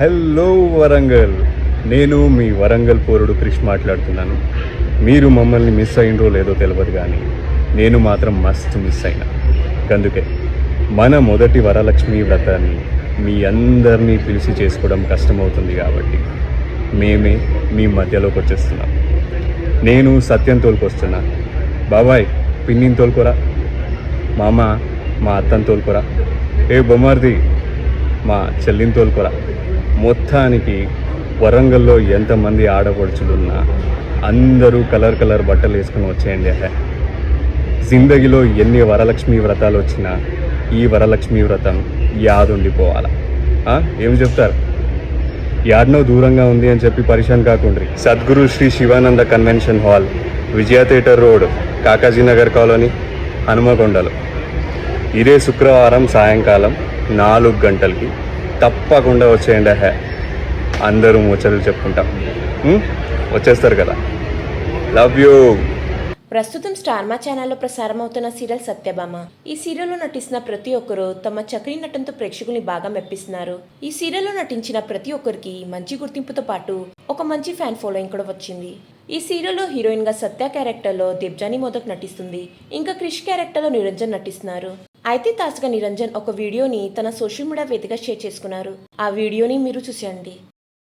Hello Warangal, నేను మీ వరంగల్ పోరుడు క్రిష్ మాట్లాడుతున్నాను. మీరు మమ్మల్ని మిస్ అయినరో లేదో తెలియదు, కానీ నేను మాత్రం మస్తు మిస్ అయినా. అందుకే మన మొదటి వరలక్ష్మి వ్రతాన్ని మీ అందరినీ పిలిచి చేసుకోవడం కష్టమవుతుంది కాబట్టి మేమే మీ మధ్యలోకి వచ్చేస్తున్నాం. నేను సత్యం తోలుకొస్తున్నా. బాబాయ్ పిన్నిని తోలుకోరా, మామ మా అత్తని తోలుకోరా, ఏ బొమ్మారిది మా చెల్లిని తోలుకోరా. మొత్తానికి వరంగల్లో ఎంతమంది ఆడపడుచులున్నా అందరూ కలర్ కలర్ బట్టలు వేసుకుని వచ్చేయండి. జిందగీలో ఎన్ని వరలక్ష్మి వ్రతాలు వచ్చినా ఈ వరలక్ష్మి వ్రతం యాదుండిపోవాలా. ఏం చెప్తారు? యాడ్నో దూరంగా ఉంది అని చెప్పి పరిశాన్ కాకుండ్రి. Sadguru Shri Shivananda convention hall, Vijaya theatre road, Kakaji Nagar colony, హనుమకొండలు. ఇదే శుక్రవారం సాయంకాలం 4 గంటలకి తప్పకుండా వచ్చేయండి. అందరూ ముచ్చట్లు చెప్పుకుంటాం. వచ్చేస్తారు కదా. Love you. ప్రస్తుతం స్టార్ మా ఛానల్లో ప్రసారం అవుతున్న సీరియల్ సత్యభామ. ఈ సీరియల్లో నటిస్తున్న ప్రతి ఒక్కరూ తమ చక్కని నటనతో ప్రేక్షకుల్ని బాగా మెప్పిస్తున్నారు. ఈ సీరియల్లో నటించిన ప్రతి ఒక్కరికి మంచి గుర్తింపుతో పాటు ఒక మంచి ఫ్యాన్ ఫాలోయింగ్ కూడా వచ్చింది. ఈ సీరియల్లో హీరోయిన్ గా సత్య క్యారెక్టర్లో దేబ్జానీ మోదక్ నటిస్తుంది. ఇంకా క్రిష్ క్యారెక్టర్లో నిరంజన్ నటిస్తున్నారు. అయితే తాజాగా నిరంజన్ ఒక వీడియోని తన సోషల్ మీడియా వేదికగా షేర్ చేసుకున్నారు. ఆ వీడియోని మీరు చూసేయండి.